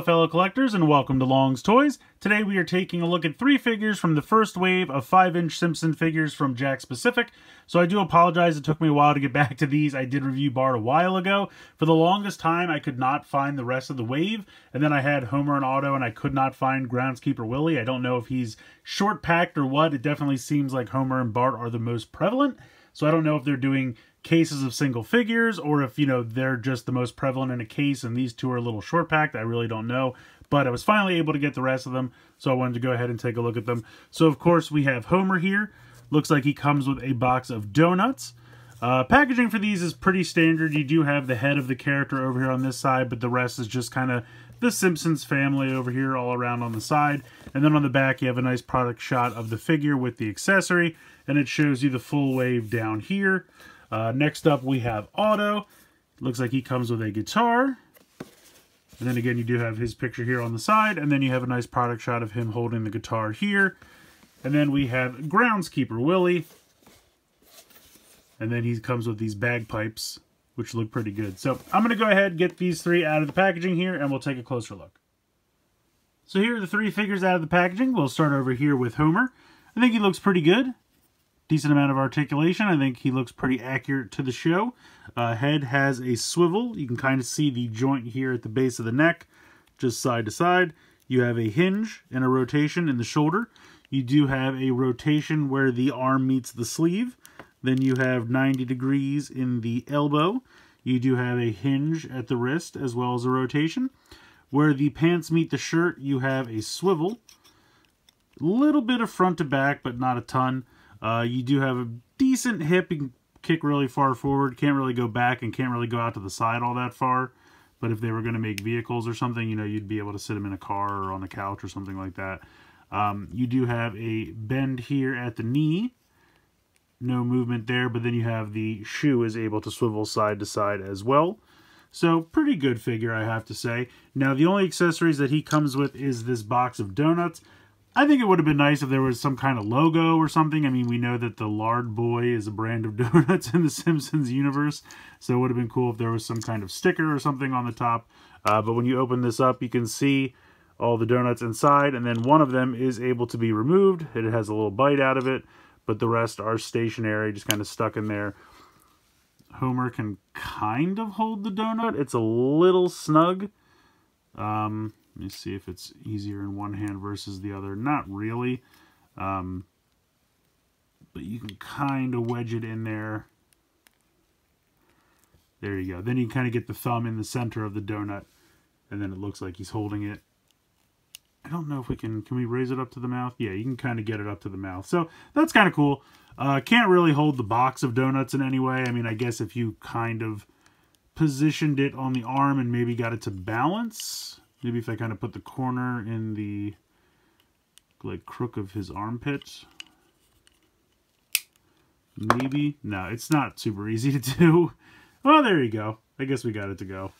fellow collectors, and welcome to Long's Toys. Today we are taking a look at 3 figures from the first wave of 5-inch Simpson figures from Jakks Pacific. So I do apologize, it took me a while to get back to these. I did review Bart a while ago. For the longest time I could not find the rest of the wave, and then I had Homer and Otto and I could not find Groundskeeper Willie. I don't know if he's short packed or what. It definitely seems like Homer and Bart are the most prevalent. So I don't know if they're doing cases of single figures or if, you know, they're just the most prevalent in a case and these two are a little short packed. I really don't know, but I was finally able to get the rest of them, so I wanted to go ahead and take a look at them. So of course we have Homer here. Looks like he comes with a box of donuts. Packaging for these is pretty standard. You do have the head of the character over here on this side, but the rest is just kind of the Simpsons family over here all around on the side. And then on the back you have a nice product shot of the figure with the accessory, and it shows you the full wave down here. Next up we have Otto. Looks like he comes with a guitar. And then again you do have his picture here on the side, and then you have a nice product shot of him holding the guitar here. And then we have Groundskeeper Willie. And then he comes with these bagpipes, which look pretty good. So I'm going to go ahead and get these 3 out of the packaging here, and we'll take a closer look. So here are the 3 figures out of the packaging. We'll start over here with Homer. I think he looks pretty good. Decent amount of articulation. I think he looks pretty accurate to the show. Head has a swivel. You can kind of see the joint here at the base of the neck, just side to side. You have a hinge and a rotation in the shoulder. You do have a rotation where the arm meets the sleeve. Then you have 90 degrees in the elbow. You do have a hinge at the wrist as well as a rotation. Where the pants meet the shirt, you have a swivel. A little bit of front to back, but not a ton. You do have a decent hip. You can kick really far forward. Can't really go back and can't really go out to the side all that far. But if they were going to make vehicles or something, you know, you'd be able to sit them in a car or on the couch or something like that. You do have a bend here at the knee. No movement there, but then you have the shoe is able to swivel side to side as well. So pretty good figure, I have to say. Now the only accessories that he comes with is this box of donuts. I think it would have been nice if there was some kind of logo or something. I mean, we know that the Lard Boy is a brand of donuts in the Simpsons universe, so it would have been cool if there was some kind of sticker or something on the top. But when you open this up, you can see all the donuts inside, and then one of them is able to be removed. It has a little bite out of it, but the rest are stationary, just kind of stuck in there. Homer can kind of hold the donut. It's a little snug. Let me see if it's easier in one hand versus the other. Not really. But you can kind of wedge it in there. There you go. Then you kind of get the thumb in the center of the donut. And then it looks like he's holding it. I don't know if we can we raise it up to the mouth? Yeah, you can kind of get it up to the mouth. So that's kind of cool. Can't really hold the box of donuts in any way. I mean, I guess if you kind of positioned it on the arm and maybe got it to balance. Maybe if I kind of put the corner in the like crook of his armpit. Maybe. No, it's not super easy to do. Well, there you go. I guess we got it to go.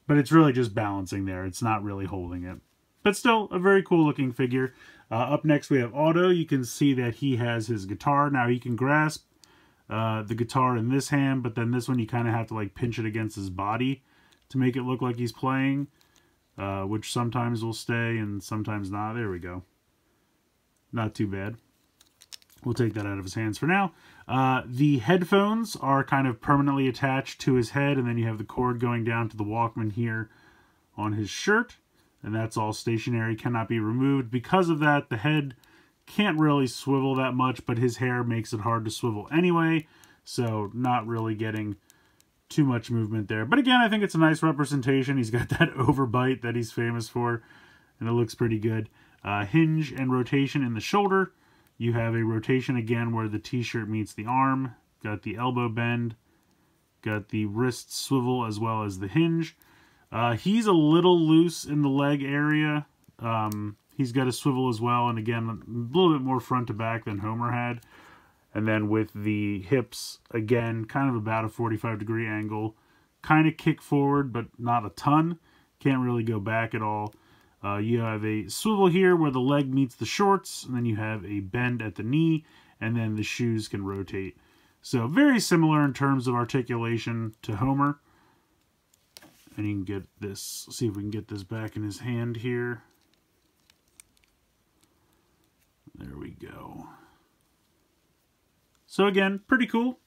But it's really just balancing there. It's not really holding it. But still, a very cool looking figure. Up next we have Otto. You can see that he has his guitar. Now he can grasp the guitar in this hand, but then this one you kind of have to like pinch it against his body to make it look like he's playing. Which sometimes will stay and sometimes not. There we go. Not too bad. We'll take that out of his hands for now. The headphones are kind of permanently attached to his head, and then you have the cord going down to the Walkman here on his shirt, and that's all stationary, cannot be removed. Because of that, the head can't really swivel that much, but his hair makes it hard to swivel anyway, so not really getting too much movement there. But again, I think it's a nice representation. He's got that overbite that he's famous for, and it looks pretty good. Hinge and rotation in the shoulder. You have a rotation again where the t-shirt meets the arm. Got the elbow bend. Got the wrist swivel as well as the hinge. He's a little loose in the leg area. He's got a swivel as well, and again, a little bit more front to back than Homer had. And then with the hips, again, kind of about a 45-degree angle. Kind of kick forward, but not a ton. Can't really go back at all. You have a swivel here where the leg meets the shorts, and then you have a bend at the knee, and then the shoes can rotate. So very similar in terms of articulation to Homer. And you can get this, see if we can get this back in his hand here. There we go. So again, pretty cool.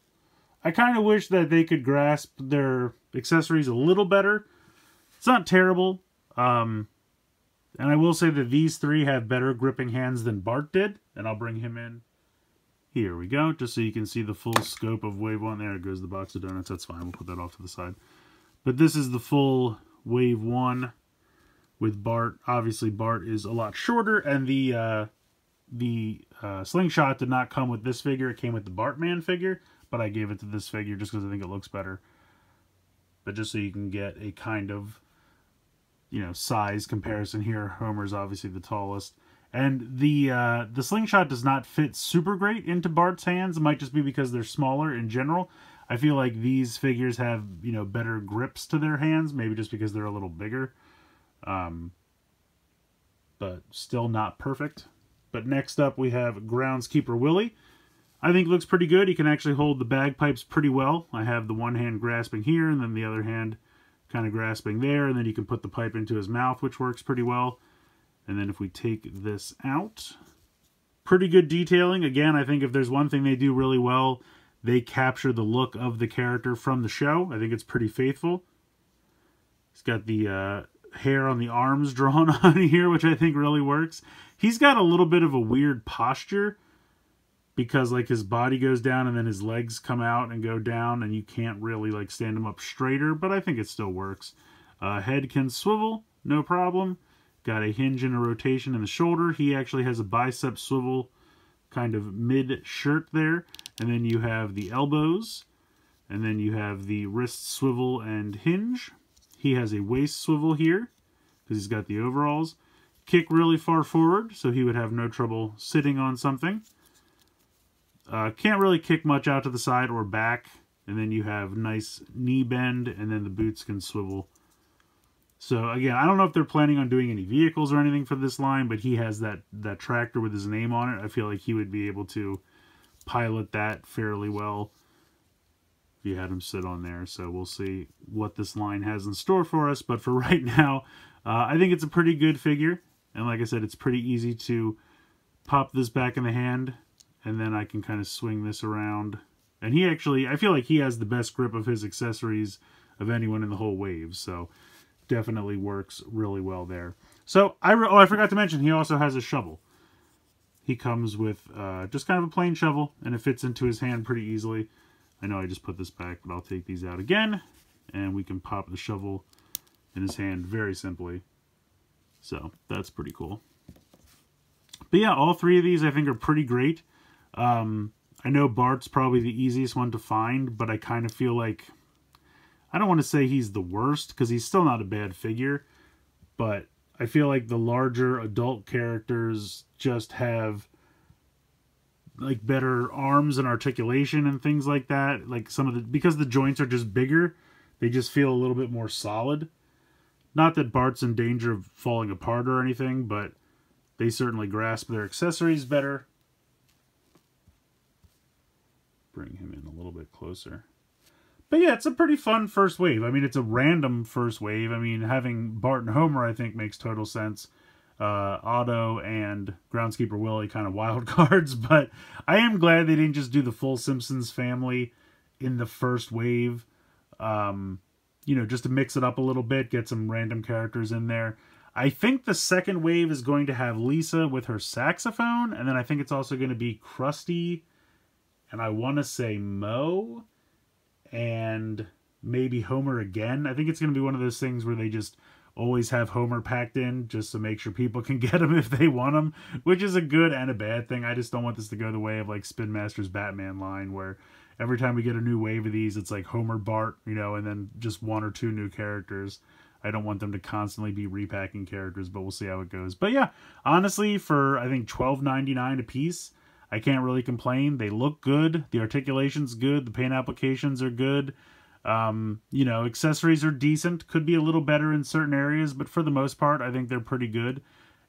I kind of wish that they could grasp their accessories a little better. It's not terrible. And I will say that these three have better gripping hands than Bart did. And I'll bring him in. Here we go, just so you can see the full scope of Wave 1. There goes the box of donuts. That's fine. We'll put that off to the side. But this is the full Wave 1 with Bart. Obviously, Bart is a lot shorter, and the slingshot did not come with this figure. It came with the Bartman figure, but I gave it to this figure just because I think it looks better. But just so you can get a kind of, you know, size comparison here. Homer's obviously the tallest. And the slingshot does not fit super great into Bart's hands. It might just be because they're smaller in general. I feel like these figures have, you know, better grips to their hands, maybe just because they're a little bigger. But still not perfect. But next up we have Groundskeeper Willie. I think looks pretty good. He can actually hold the bagpipes pretty well. I have the one hand grasping here, and then the other hand kind of grasping there, and then you can put the pipe into his mouth, which works pretty well. And then if we take this out, pretty good detailing. Again, I think if there's one thing they do really well, they capture the look of the character from the show. I think it's pretty faithful. He's got the hair on the arms drawn on here, which I think really works. He's got a little bit of a weird posture because like his body goes down and then his legs come out and go down, and you can't really like stand him up straighter, but I think it still works. Head can swivel, no problem. Got a hinge and a rotation in the shoulder. He actually has a bicep swivel kind of mid-shirt there. And then you have the elbows. And then you have the wrist swivel and hinge. He has a waist swivel here because he's got the overalls. Kick really far forward, so he would have no trouble sitting on something. Can't really kick much out to the side or back. And then you have nice knee bend, and then the boots can swivel. So again, I don't know if they're planning on doing any vehicles or anything for this line, but he has that tractor with his name on it. I feel like he would be able to pilot that fairly well if you had him sit on there. So we'll see what this line has in store for us. But for right now, I think it's a pretty good figure. And like I said, it's pretty easy to pop this back in the hand, and then I can kind of swing this around. And he actually, I feel like he has the best grip of his accessories of anyone in the whole wave. So definitely works really well there. So, I forgot to mention, he also has a shovel. He comes with just kind of a plain shovel, and it fits into his hand pretty easily. I know I just put this back, but I'll take these out again, and we can pop the shovel in his hand very simply. So, that's pretty cool. But yeah, all three of these I think are pretty great. I know Bart's probably the easiest one to find, but I kind of feel like, I don't want to say he's the worst, because he's still not a bad figure, but I feel like the larger adult characters just have like better arms and articulation and things like that. Like some of the, because the joints are just bigger, they just feel a little bit more solid. Not that Bart's in danger of falling apart or anything, but they certainly grasp their accessories better. Bring him in a little bit closer. But yeah, it's a pretty fun first wave. I mean, it's a random first wave. I mean, having Bart and Homer, I think, makes total sense. Otto and Groundskeeper Willie kind of wild cards. But I am glad they didn't just do the full Simpsons family in the first wave. You know, just to mix it up a little bit, get some random characters in there. I think the second wave is going to have Lisa with her saxophone. And then I think it's also going to be Krusty. And I want to say Moe. And maybe Homer again. I think it's going to be one of those things where they just always have Homer packed in just to make sure people can get him if they want him, which is a good and a bad thing. I just don't want this to go the way of like Spin Master's Batman line, where every time we get a new wave of these, it's like Homer, Bart, you know, and then just one or two new characters. I don't want them to constantly be repacking characters, but we'll see how it goes. But yeah, honestly, for I think $12.99 a piece, I can't really complain. They look good. The articulation's good. The paint applications are good. You know, accessories are decent. Could be a little better in certain areas, but for the most part, I think they're pretty good.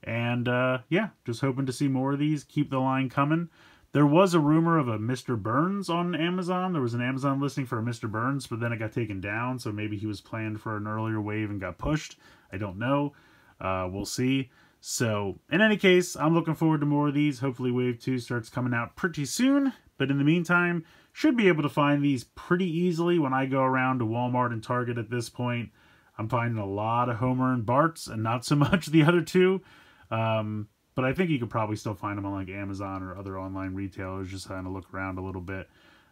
And yeah, just hoping to see more of these. Keep the line coming. There was a rumor of a Mr. Burns on Amazon. There was an Amazon listing for a Mr. Burns, but then it got taken down, so maybe he was planned for an earlier wave and got pushed. I don't know. We'll see. So, in any case, I'm looking forward to more of these. Hopefully Wave 2 starts coming out pretty soon. But in the meantime, should be able to find these pretty easily when I go around to Walmart and Target at this point. I'm finding a lot of Homer and Bart's and not so much the other two. But I think you could probably still find them on like Amazon or other online retailers, just having to look around a little bit.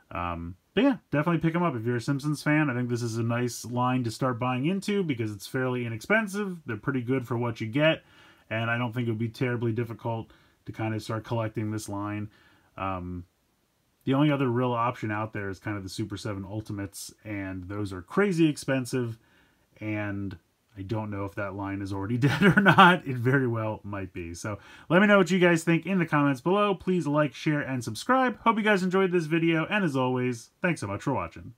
But yeah, definitely pick them up if you're a Simpsons fan. I think this is a nice line to start buying into because it's fairly inexpensive. They're pretty good for what you get. And I don't think it would be terribly difficult to kind of start collecting this line. The only other real option out there is kind of the Super 7 Ultimates, and those are crazy expensive, and I don't know if that line is already dead or not. It very well might be. So let me know what you guys think in the comments below. Please like, share, and subscribe. Hope you guys enjoyed this video, and as always, thanks so much for watching.